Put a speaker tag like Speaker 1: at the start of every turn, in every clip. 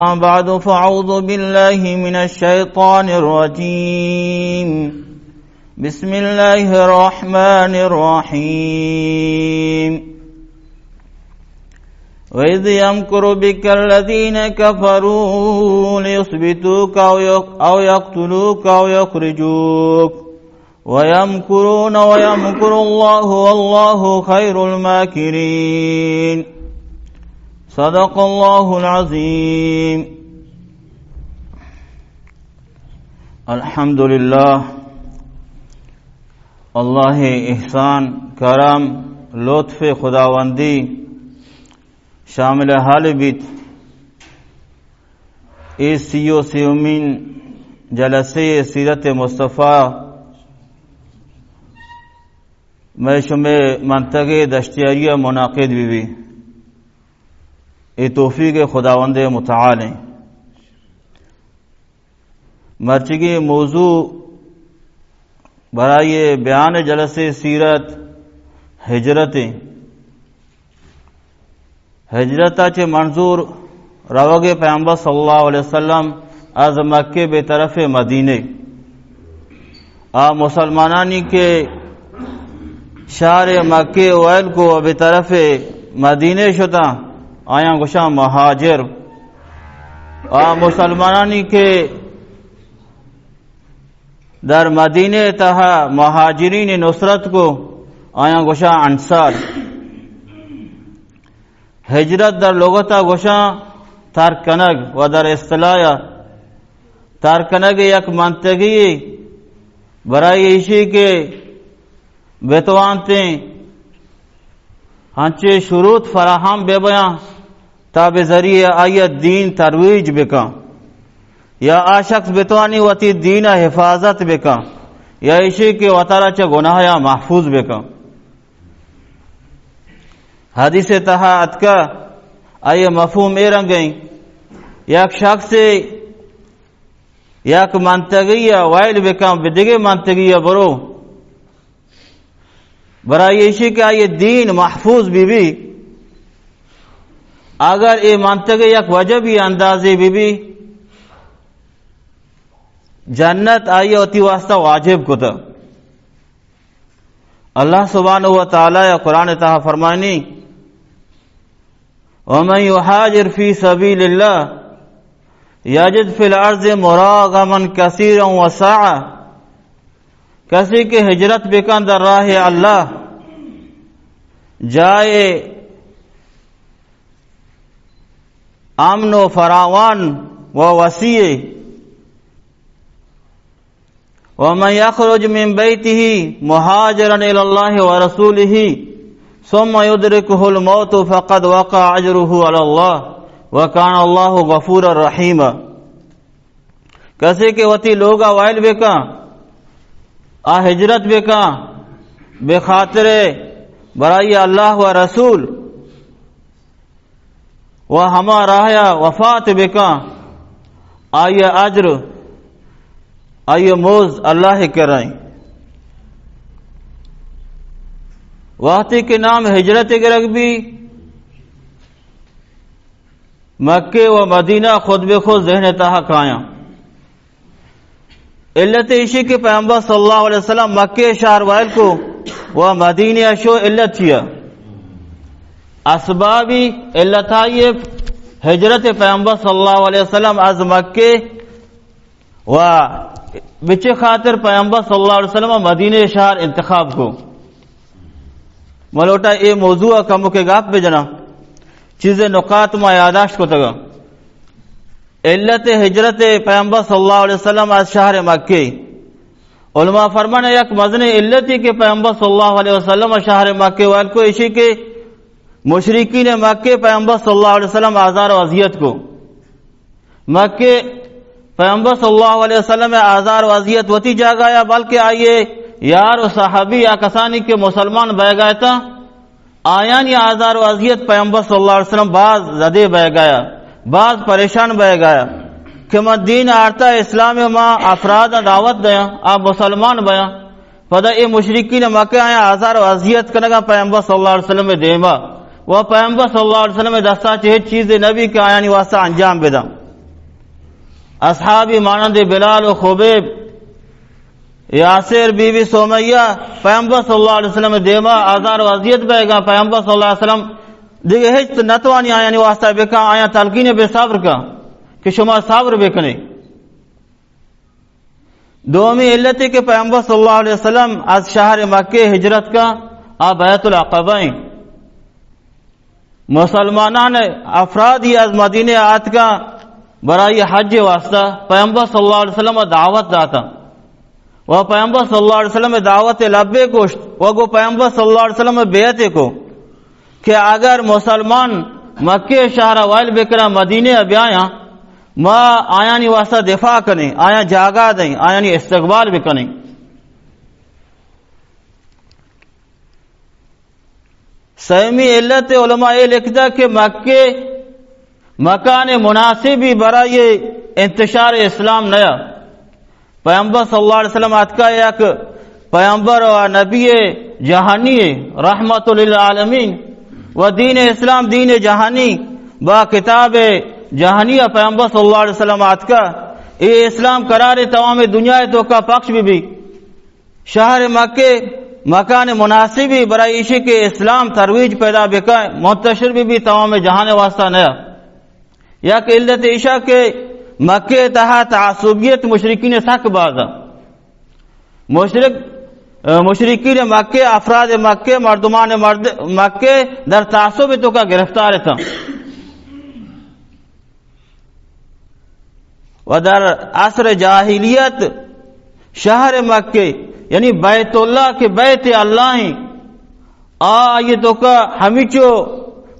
Speaker 1: بعد فأعوذ بالله من الشيطان الرجيم بسم الله الرحمن الرحيم وإذ يمكر بك الذين كفروا ليثبتوك أو يقتلوك أو يخرجوك ويمكرون ويمكر الله والله خير الماكرين صدق الله العظيم الحمد لله اللہ احسان کرم لطف خداوندی شامل حال بیت اس سیو سیومین جلسے سیرت مصطفیٰ میں شمع منطقے دشتیاریہ منعقد بھی یہ توفیق خداوند متعال ہیں۔ مرچگی موضوع برائے بیان جلسے سیرت ہجرت چے منظور روگ پیغمبر صلی اللہ علیہ وسلم از مکے بے طرف مدینے مسلمانانی کے شہر مکے ویل کو بے طرف مدینے شتا آیا گوشا مہاجر مسلمانانی کے در مدینے تہا مہاجرین نصرت کو آیا گوشا انصار ہجرت در لغتا گوشا ترکنگ و در اصطلاح ترکنگ یک منطقی برای ایشی کے بیتوانتے ہنچے شروط فراہم بے بیاں تا بذریعہ آیت دین ترویج بکا یا آشخص بتوانی وتی دین حفاظت بکا یا ایشی کے وطارہ چا گناہ یا محفوظ بکا حدیث تہا اتکا آئیے مفہوم رنگیں یک شخص یک منطقی وائل بکا بدگے منطقی برو برای ایشی کہ آئیے دین محفوظ بھی اگر یہ منطقی یک وجہ بھی اندازی بھی جنت آئیے ہوتی واسطہ واجب کو تا اللہ سبحانہ وتعالی قرآن تہا فرمانی وَمَنْ يُحَاجِرْ فِي سَبِيلِ اللَّهِ يَجِدْ فِي الْأَرْضِ مُرَاغَمًا كَثِيرًا وَسَعًا کسی کے ہجرت بکن در راہ اللہ جائے امن و فراوان و وسیع ومن يخرج من بيته مهاجرا الى الله ورسوله ثم يدركه الموت فقد وقع اجره على الله وكان الله غفورا رحيما کسی کے وتی لوگا وائل بکا ہجرت بکا بے خاطر برائی اللہ و رسول و ہما راہیا وفات بکا آئیے اجر آئیے موز اللہ کرائیں وقتی کے نام ہجرت گرگ بھی مکے و مدینہ خود بے خود ذہن تہا کھایا علت عشی کے پیغمبر صلی اللہ علیہ وسلم مکہ شہر وائل کو وہ مدینہ شو علت کیا اسبابی علت آئیے ہجرت پیغمبر صلی اللہ علیہ وسلم از مکہ و بچے خاطر پیغمبر صلی اللہ علیہ وسلم مدینہ شہر انتخاب کو ملوٹا یہ موضوع کمو کے گاپ پہ جنا چیزیں نقات ما یاداشت کو تگا علت ہجرت پیغمبر صلی اللہ علیہ وسلم از شہر مکہ علماء فرمانے یک مزن علتی کہ پیغمبر صلی اللہ علیہ وسلم شہر مکہ وال کو اسی کے مشرکین مکہ پیغمبر صلی اللہ علیہ وسلم آزار و اذیت کو مکہ پیغمبر صلی اللہ علیہ وسلم آزار و اذیت وتی جا گیا بلکہ آئیے یار و صحابی یا کسانی کے مسلمان بہ گیا تھا آیان یا آزار و اذیت پیغمبر صلی اللہ علیہ وسلم بعض زدے بہ گیا بعض پریشان بہ گیا کہ میں دین آرتا اسلام ماں افراد دعوت دیا آپ مسلمان بیا پدا اے مشرکین مکہ آیا آزار و اذیت کنگا پیغمبر صلی اللہ علیہ وسلم دیما وہ پیغمبر صلی اللہ علیہ وسلم دستا چاہے چیز نبی کے آیانی واسطہ انجام بدم असहाबी मानंद बिलाल व खुबैब, यासिर, बीवी सोमैया पैगंबर सल्लल्लाहु अलैहि वसल्लम देमा आजार व अजियत बेगा पैगंबर सल्लल्लाहु अलैहि वसल्लम दिगे हिच नतवानी आयानी वास्ता बेका आया तलकीन बे सब्र का कि शुमा सब्र बेकने। दोमी इल्लती के पैगंबर सल्लल्लाहु अलैहि वसल्लम आज शहर मक्के हिजरत का आ बैतुल अक़बाइन मुसलमाना ने अफराद ही आज मदीने आत का बराई हज वास्ता पैगंबर सल्लल्लाहु अलैहि वसल्लम दावत दाता वह पैगंबर सल्लल्लाहु अलैहि वसल्लम दावत लब्बे गोश्त वह गो पैगंबर सल्लल्लाहु अलैहि वसल्लम बेअते को कि अगर मुसलमान मक्के शहर वाइल बेकरा मदीने अब्याया माँ आयानी वास्ता दिफा करें आया जागा दें आयानी इस्तकबाल भी करें। सैमी इल्लत उलमा ये लिखता कि मक्के मकान मुनासिबी बरा ये इंतशार इस्लाम नया पैगंबर सल्लल्लाहु अलैहि वसल्लम अतका एक पैगंबर व नबी जहानी रहमतुल लिल आलमीन व दीन इस्लाम दीन जहानी बा किताब जहानिया पैगंबर सल्लल्लाहु अलैहि वसल्लम अतका ये इस्लाम करार तमाम दुनिया तो का पक्ष भी शहर मक्के मकान मुनासिबी बरा इशी के इस्लाम तरवीज पैदा बेका मुंतशिर भी तमाम जहान वास्ता नया या कि इल्लत ईशा के मक्के तहा तासुबियत मुशरिकीन सक बाजा मुशरिकीन मक्के अफराद मक्के मर्दुमान मर्द मक्के दर तासुब तो का गिरफ्तार था व दर असर जाहिलियत शहर मक्के यानी बैतुल्लाह के बैत अल्लाह आ ये तो का हमीचो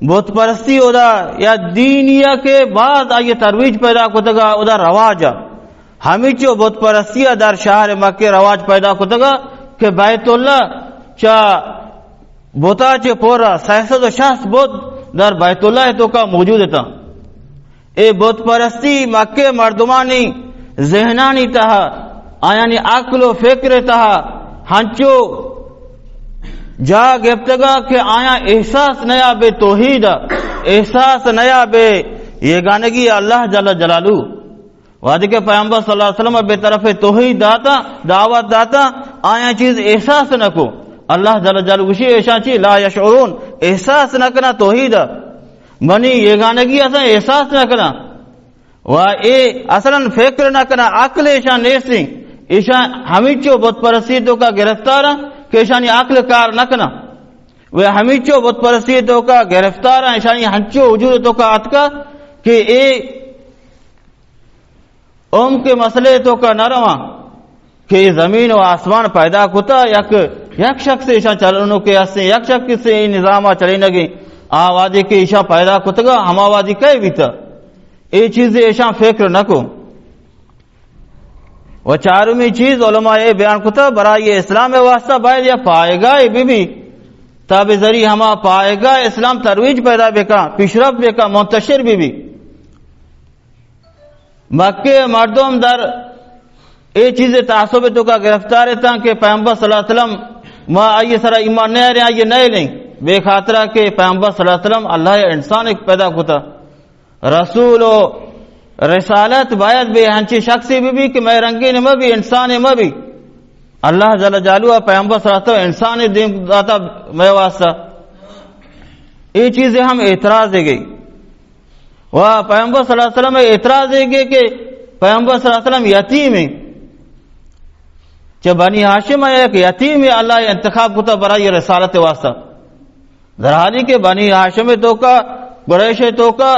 Speaker 1: बुत परस्ती उदा या दीनिया के बाद आइए तरवीज पैदा कुतगा उदा रवाजा हमीचो बुत परस्ती दर शहर मक्के रवाज पैदा कुतगा के बैतुल्लाह चा बोता चे पोरा सहसद शख्स बुत दर बैतुल्लाह तो का मौजूद था ए बुत परस्ती मक्के मर्दुमानी जहनानी तहा आयानी अक्ल फिक्र तहा हंचो जा गिफ्तगा के आया एहसास नया बे तौहीद एहसास नया बे ये गानगी अल्लाह जल्ल जलालू वादे के पैगंबर सल्लल्लाहु अलैहि वसल्लम बे तरफ तौहीद दाता दावत दाता आया चीज एहसास न को अल्लाह जल्ल जलालू उसी ऐसा चीज ला यशउरून एहसास न करना तौहीद मनी ये गानगी असा एहसास न करना वा ए असलन फिक्र न करना अक्ल ऐसा नेसी ऐसा हमीचो बुत परस्ती का गिरफ्तार केशानी अक्ल कार न करना वे हमीचो बुत परस्ती का गिरफ्तार ऐशानी हंचो वजूद तो का अतका कि ए ओम के मसले तो का न रवा कि जमीन व आसमान पैदा कुता यक शख्स ऐसा चलनो के हस्ते यक शख्स से निजामा चले नगे आवादी के ईशा पैदा कुतगा हमावादी कई बीता ये चीजें ऐसा फिक्र न को वह चारों चीज उलमा ये बयान कुता बरा ये इस्लाम वास्ता बाहर या पाएगा ये भी तब जरी हमा पाएगा इस्लाम तरवीज पैदा बेका पिशरफ बेका मुंतशिर भी मक्के मर्दों दर ये चीजें तासुब तो का गिरफ्तार था कि पैगंबर सल्लल्लाहु अलैहि वसल्लम माँ आइए सरा ईमान नहीं रहे आइए नहीं लें बेखातरा के पैगंबर सल्लल्लाहु अलैहि वसल्लम अल्लाह इंसान एक पैदा कुता रसूल रिसालत बायत बे हंची शख्सी भी कि मैं रंगीन में भी इंसान में भी अल्लाह जल्ल जालू पैगंबर सल्लल्लाहु अलैहि वसल्लम इंसान दाता मैं वास्ता ये चीजें हम एतराज दे गई वह पैगंबर सल्लल्लाहु अलैहि वसल्लम एतराज दे गए कि पैगंबर सल्लल्लाहु अलैहि वसल्लम यतीम है जब बनी हाशिम है एक यतीम है अल्लाह इंतखाब कुता बरा ये रिसालत वास्ता दरहाली के बनी हाशिम तो का कुरैश तो का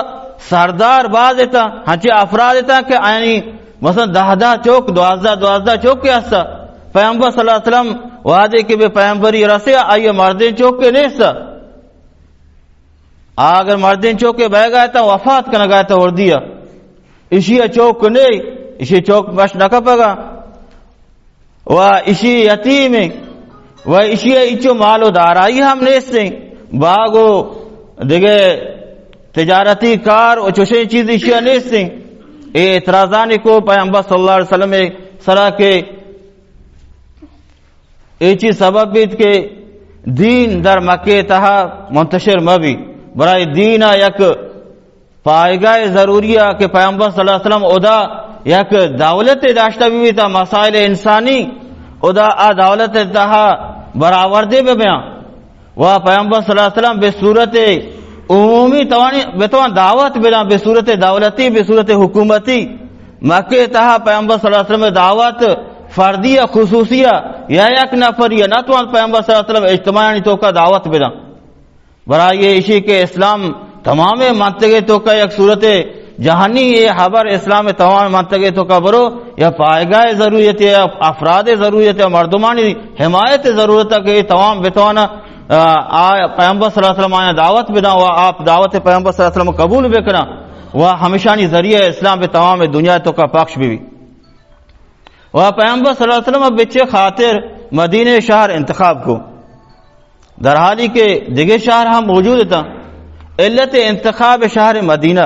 Speaker 1: सरदार बाज देता हंचे अफराद देता कि आनी मसलन 10 चौक 12 चौक के हस्ता पैगंबर सल्लल्लाहु अलैहि वसल्लम वादे के बे पैगंबरी रसे आइए मर्दीन चौक के नेसा अगर मर्दीन चौक के बह गया था वफात करना गया था और दिया इसी चौक ने इसी चौक बस न कपेगा वह इसी यतीम वह इसी इचो मालो दाराई हम नेसे बागो दिगे तिजारती कार और चुशे चीज इशिया नेसे ए इतराजानी को पैगंबर सल्लल्लाहु अलैहि वसल्लम सरा के ए चीज सबब बीत के दीन दर मक्के तहा मुंतशिर मबी बराए दीना यक पाएगा जरूरिया के पैगंबर सल्लल्लाहु अलैहि वसल्लम उदा یک دولت داشته بیوی تا مسائل انسانی او دا دولت تها برآورده ببیان و پیامبر صلی اللہ علیہ وسلم به صورت عمومی بتوان دعوت بدن، به صورت دولتی، به صورت حکومتی. مکه تها پیامبر صلی اللہ علیہ وسلم دعوت فردیه خصوصیه یا یک نفریه نتوان پیامبر صلی اللہ علیہ وسلم اجتماعی تو کا دعوت بدن. برای اشی کے اسلام تمام منطقے تو کا یک صورت جہانی یہ خبر اسلام تمام منطقے تو کا برو یا پائگاہ ضرورت ہے، افراد ضرورت ہے، مردمانی حمایت ضرورت ہے کہ تمام بتوانا پیامبر صلی اللہ علیہ وسلم آیا دعوت بنا و آپ دعوت پیامبر صلی اللہ علیہ وسلم قبول بکنا و ہمیشانی ذریعہ اسلام پہ تمام دنیا تو کا پخش بھی و پیامبر صلی اللہ علیہ وسلم بچے خاطر مدینہ شہر انتخاب کو در حالی کے دیگر شہر ہم موجود تھا. علت انتخاب شہر مدینہ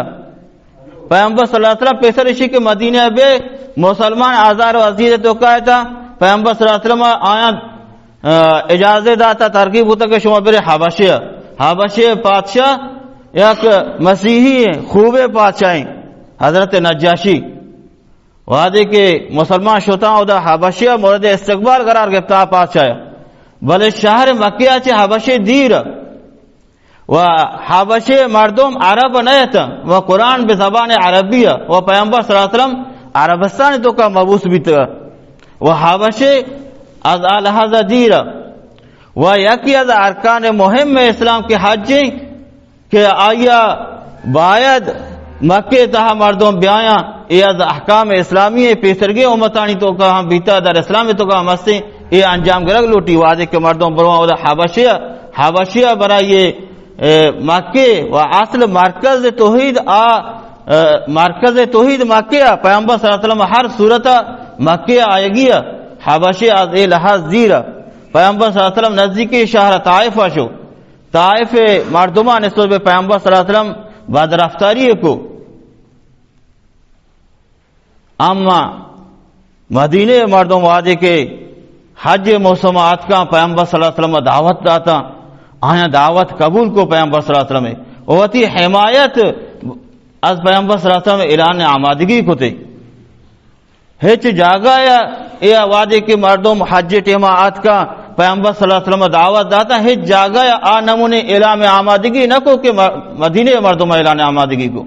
Speaker 1: پیامبر صلی اللہ علیہ وسلم پیسر اشی کے مدینہ بے مسلمان آزار و عزیز تو کہا تھا. پیامبر صلی اللہ علیہ وسلم آیا اجازت داتا ترغیب ہوتا کہ شما برے حبشہ بادشاہ یک مسیحی خوب بادشاہ حضرت نجاشی وعدے کے مسلمان شوتا دا حبشہ مورد استقبال قرار گرفتا بادشاہ بلے شہر مکہ چے حبشہ دیر و حبشہ مردم عرب نیتا و قرآن بے زبان عربیہ و پیامبر صلی اللہ علیہ وسلم عربستان تو کا مبوس بیتا و حبشہ از الحظ دیر و یکی از ارکان مهم اسلام کے حج کہ آیا باید مکہ تہا مردم بیایا یہ از احکام اسلامی پیسرگی امتانی تو کا ہم بیتا در اسلام تو کا ہم ہستے یہ انجام گرگ لوٹی وعدے کے مردم بروان حبشیہ برای مکہ و اصل مرکز توحید مکہ پیامبر صلی اللہ علیہ وسلم ہر صورت مکہ آئے گیا حبشی از ای لحاظ زیرہ پیامبر صلی اللہ علیہ وسلم نزدیکی شہر طائف شو طائف مردمان نسبت به پیامبر صلی اللہ علیہ وسلم بدرفتاری کو اما مدینہ مردم وعدے کے حج موسمات کا پیامبر صلی اللہ علیہ وسلم دعوت داتا آیا دعوت قبول کو پیامبر صلی اللہ علیہ وسلم ہوتی حمایت از پیامبر صلی اللہ علیہ وسلم اعلان آمادگی کو تے ہچ جاگا یا وعدے کے مردم حج ٹیماعت کا پیامبر صلی اللہ علیہ وسلم دعوت داتا ہچ جاگا یا نمونے اعلان آمادگی نہ کو کہ مدینہ مردم اعلان آمادگی کو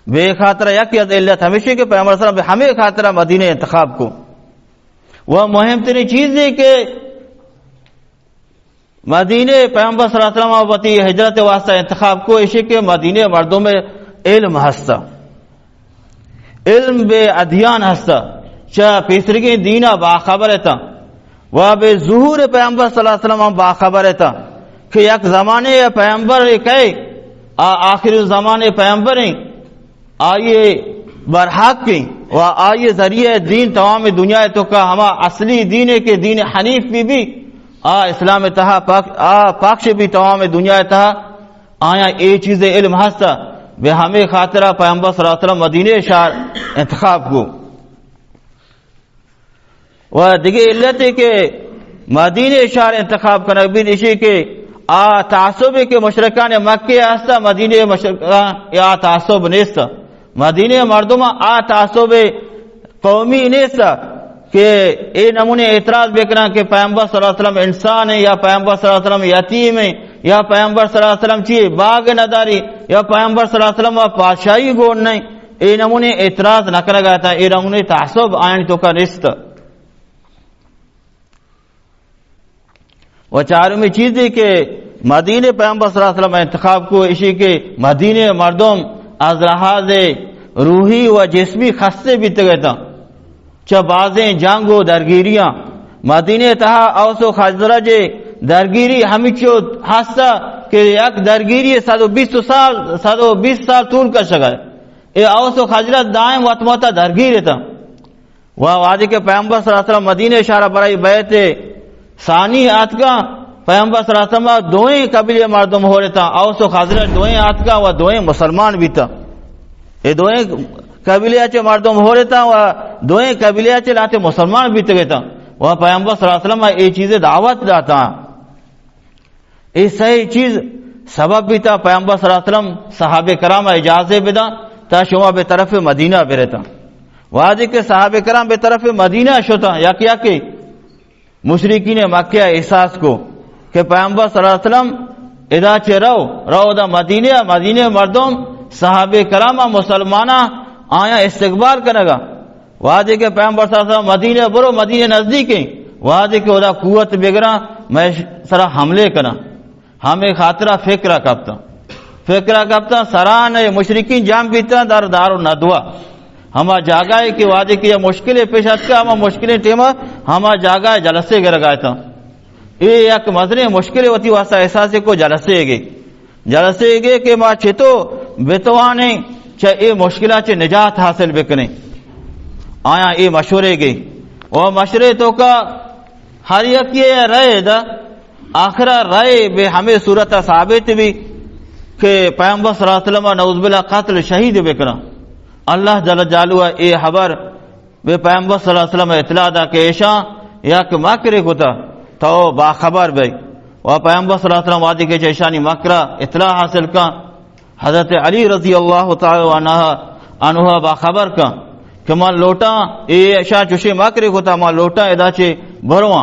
Speaker 1: بے خاطرہ یک علت ہمیشہ کے پیامبر صلی اللہ علیہ وسلم ہمیں خاطرہ مدینہ انتخاب کو وہ مہم ترین چیز ہے کہ مدینہ پیامبر صلی اللہ علیہ وسلم وتی ہجرت واسطہ انتخاب کو اسی کے مدینہ مردوں میں علم ہستا علم بے ادیان ہستا چاہ پیسرگی دینہ باخبر تھا وہ بے ظہور پیامبر صلی اللہ علیہ وسلم باخبر تھا کہ یک زمانے پیامبر کہے آخر زمانے پیامبر آئیے برحق کی و آئیے ذریعہ دین تمام دنیا تو کا ہما اصلی دین کے دین حنیف بھی اسلام تہا پاکش بھی تمام دنیا تہا آیا یہ چیز علم ہستا بے ہمیں خاطرہ پیامبر صلی اللہ علیہ وسلم مدینہ شہر انتخاب کو و دیگه علت ہے کہ مدینہ شہر انتخاب کرنا بھی اسی کے تعصب کے مشرکان مکہ ہستا مدینہ مشرکان یا تعصب نیستا مدینہ مردم تعصب قومی نیستا کہ اے نمونے اعتراض بکنا کہ پیامبر صلی اللہ علیہ وسلم انسان ہے یا پیامبر صلی اللہ علیہ وسلم یتیم ہے یا پیامبر صلی اللہ علیہ وسلم چیئے باغ نداری یا پیامبر صلی اللہ علیہ وسلم پادشاہی گون نہیں اے نمونے اعتراض نہ کرا گیا تھا اے نمونے تعصب آئین تو کا رشتہ وہ چارمی چیز ہے کہ مدینہ پیامبر صلی اللہ علیہ وسلم انتخاب کو اسی کے مدینہ مردم از لحاظ روحی و جسمی خستے بھی گئے تھا چھ بازیں جنگ و درگیریاں مدینہ تہا اوس و خزرج درگیری ہمیچو ہستا کہ یک درگیری 120 سال طول کر سکا اے اوس و خزرج دائم وطموتا درگیر تھا وہ وعدے کے پیامبر صلی اللہ علیہ وسلم مدینہ شہر برائی بیت ثانی آتکا پیامبر صلی اللہ علیہ وسلم دوئیں قبیلے مردم ہو رہے تھا اوس و خزرج دوئیں آتکا و دوئیں مسلمان بھی تھا یہ دوئیں قبیلے اچھے مردم ہو رہے تھا و دوئیں قبیلے اچھے لاتے مسلمان بھی تھے تھا وہ پیامبر صلی اللہ علیہ وسلم یہ چیزیں دعوت داتا یہ صحیح چیز سبب بھی تھا پیامبر صلی اللہ علیہ وسلم صحابہ کرام اجازت بدا تا شما بے طرف مدینہ بے رہتا वादी के साहब कराम बेतरफ मदीना शुता या क्या कि मुशरिकीन मक्का एहसास को कि पैगंबर सल्लल्लाहु अलैहि वसल्लम इदा चे रहो दा मदीने मर्दों साहब कराम मुसलमाना आया इस्तकबाल करेगा वादी के पैगंबर सल्लल्लाहु अलैहि वसल्लम मदीने बरो मदीने नजदीक है वादी के उदा कुवत बिगड़ा मैं सरा हमले करा हमें खातरा फिक्रा कप्ता सरान मुशरिकीन जाम बीता दारो नदवा हमा जागाए कि वादे की मुश्किलें पेश आता हम मुश्किलें टेमा हमा जागाए जलसे गर गए था ये एक मजरे मुश्किलें होती वासा एहसास को जलसे गे कि माँ चेतो बेतवाने चाहे ये मुश्किला चे निजात हासिल बिकने आया ये मशवरे गे और मशरे तो का हर एक ये रहे दा आखिरा रहे बे हमें सूरत साबित भी के पैगंबर सल्लल्लाहु अलैहि वसल्लम नऊज़ुबिल्लाह कत्ल शहीद बिकना अल्लाह जल जालू ए खबर बे पैगंबर सल्लल्लाहु अलैहि वसल्लम इतला दा के ऐशा या कि मकरे कोता तो बाखबर बे और पैगंबर सल्लल्लाहु अलैहि वसल्लम वादी के ऐशानी मकरा इतला हासिल का हजरत अली रजी अल्लाह तआला अन्हु बाखबर का कि मां लोटा ए ऐशा चुशे मकरे कोता मां लोटा एदाचे भरवा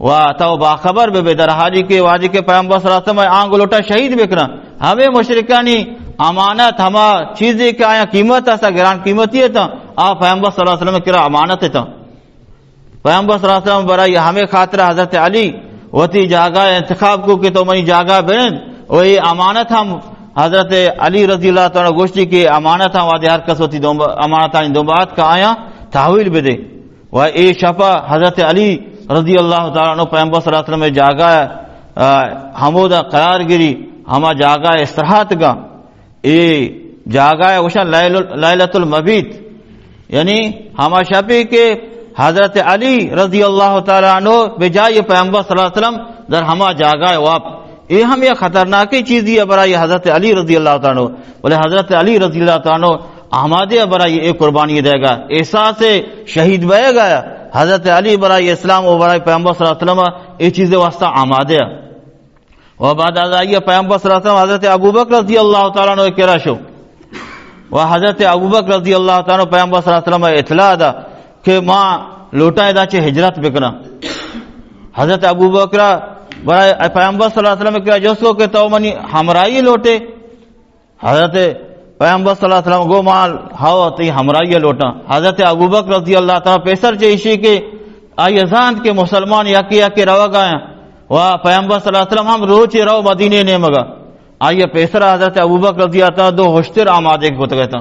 Speaker 1: वाह तो बाखबर बे दरहाजी के वादी के पैगंबर सल्लल्लाहु अलैहि वसल्लम आंग लोटा शहीद बिकना हमें मुशरिकानी अमानत हमा चीजें क्या आया कीमत ऐसा गिरान कीमती है था आप पैगंबर सल्लल्लाहु अलैहि वसल्लम किरा अमानत है था पैगंबर सल्लल्लाहु अलैहि वसल्लम बराई हमें खातिर हजरत अली वती जागा इंतखाब को कि तो मनी जागा बेन वही अमानत हम हजरत अली रजी अल्लाह तआला गोश्ती की अमानत हम वादे हर कस होती अमानत दो बात का आया तावील बेदे वह ए शफा हजरत अली रजी अल्लाह तआला पैगंबर सल्लल्लाहु अलैहि वसल्लम जागा हमोदा करारगिरी हमा जागा इस्तराहत का ए जागा उशा लैलतुल मबीत यानी हमा शफी के हजरत अली रजी अल्लाह तआला अन्हु बेजाय पैगंबर सल्लल्लाहु अलैहि वसल्लम दर हमा जागा वाप ये हम ये खतरनाक चीज ये बरा ये हजरत अली रजी अल्लाह तआला अन्हु बोले हजरत अली रजी अल्लाह तआला अन्हु हमादे बरा ये कुर्बानी देगा ऐसा से शहीद बह गया हजरत अली बरा इस्लाम और बरा पैगंबर सल्लल्लाहु अलैहि वसल्लम ये चीजें वास्ता आमादे और बाद आइए पैगंबर सल्लल्लाहु अलैहि वसल्लम हजरत अबू बकर रजी अल्लाह तआला अन्हु केरा शो वह हजरत अबू बकर रजी अल्लाह तआला अन्हु पैगंबर सल्लल्लाहु अलैहि वसल्लम इतला दा कि मां लोटा दाचे हिजरत बिकना हजरत अबू बकर बड़ा पैगंबर सल्लल्लाहु अलैहि वसल्लम के जसो के तो मनी हमराई लोटे हजरत पैगंबर सल्लल्लाहु अलैहि वसल्लम गो माल हाओ ती हमराई लोटा हजरत अबू बकर रजी अल्लाह तआला पेसर जे इसी के आयजान के मुसलमान याके रवा गए वाह पैगंबर सल्लल्लाहु अलैहि वसल्लम हम रोज रहो मदीने ने मगा आइए पेसरा हजरत अबू बकर रजी अल्लाह तआला दो होश्तर आमादे होत गए था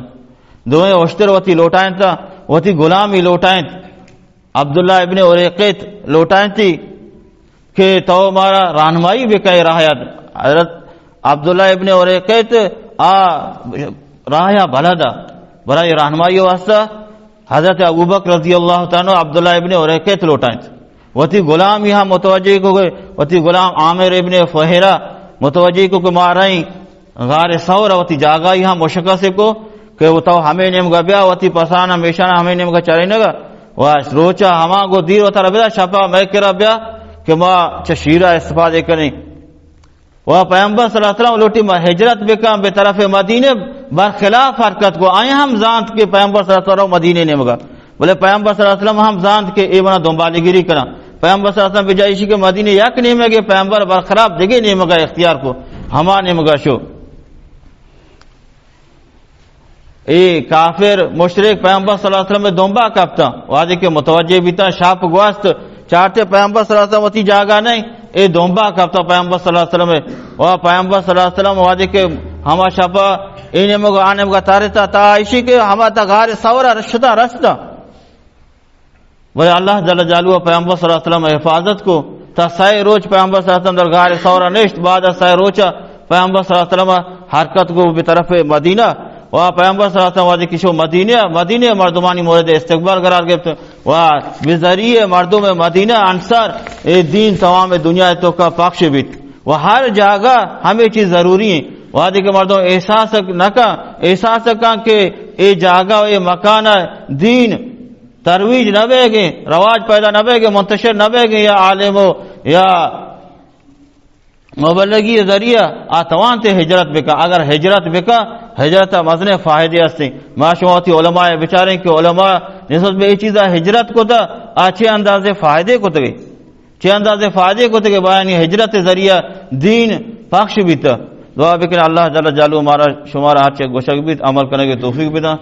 Speaker 1: दो होश्तर वती लोटाएं था वती गुलामी लोटाएं अब्दुल्लाह इब्ने उरैक़त लोटाएं थी के तो हमारा रहनुमाई भी कह रहा है हजरत अब्दुल्लाह इब्ने उरैक़त आ राया भलादा बड़ा ये रहनुमाई वास्ता हजरत अबू बकर रजी अल्लाह तआला अब्दुल्लाह इब्ने उरैक़त लोटाएं वती गुलाम यहाँ मुतवज्जे को गए वती गुलाम आमिर इब्ने फहेरा मुतवज्जे को माराई गारे सौर वती जागा यहाँ मुशक्क़त से को के वो तो हमें नेम गब्या वती पसाना मेशाना हमें नेम का चले नगा वह रोचा हमा गो दीर वता रबिया शपा मैं के रबिया के मां चशीरा इस्तेफादे करें वह पैगंबर सल्लल्लाहु अलैहि वसल्लम लोटी हिजरत बेका बेतरफ मदीने बरखिलाफ हरकत को आए हम जानत के पैगंबर सल्लल्लाहु अलैहि वसल्लम मदीने ने मगा बोले पैगंबर सल्लल्लाहु अलैहि वसल्लम हम जानत के ए बना दोबालीगिरी करा पैगंबर सल्लल्लाहु अलैहि वसल्लम बिजाइशी के मदीने यक नहीं मगे पैगंबर बरखिलाफ जगह नहीं मगा इख्तियार को हमा ने मगा शो ए काफिर मुशरिक पैगंबर सल्लल्लाहु अलैहि वसल्लम में दोंबा कपता वादे के मुतवज्जे भी था शाप ग्वास्त चाहते पैगंबर सल्लल्लाहु अलैहि वसल्लम वती जागा नहीं ए दोंबा कपता पैगंबर सल्लल्लाहु अलैहि वसल्लम वह पैगंबर सल्लल्लाहु अलैहि वसल्लम वादे के हमा शापा इने मगो आने मगा तारेता ताइशी के हमा ता गारे सवरा रस्ता वह अल्लाह जल्ल जालू पैगंबर सल्लल्लाहु अलैहि वसल्लम हिफाजत को ता साय रोज पैगंबर सल्लल्लाहु अलैहि वसल्लम दर गारे सवरा नेश्त बाद साय रोचा पैगंबर सल्लल्लाहु अलैहि वसल्लम हरकत को बेतरफ मदीना वह पैगंबर सल्लल्लाहु अलैहि वसल्लम वादे किशो मदीने मर्दमानी मोरद इस्तकबाल करार गिफ्त वह बिजरिए मर्दों में मदीना अंसार ए दीन तमाम दुनिया तो का पक्ष बीत वह हर जगह हमें चीज जरूरी है वादे के मर्दों एहसास का के ए जगह ए मकान दीन तरवीज न बेगे रवाज पैदा न बेगे मुंतशिर न बेगे या आलिमो या मुबल्लगी जरिया आतवान ते हिजरत बिका अगर हिजरत बिका हिजरत मजने फायदे हस्ती माशुआती उलमा बेचारे के उलमा निस्बत में ये चीज़ हिजरत को तो अच्छे अंदाजे फायदे को तगे चे अंदाजे फायदे को तगे बयानी हिजरत जरिया दीन पक्ष भी था दुआ बिकन अल्लाह जल्ल जालू हमारा शुमारा हर गोशक भी अमल करने के तौफीक भी था।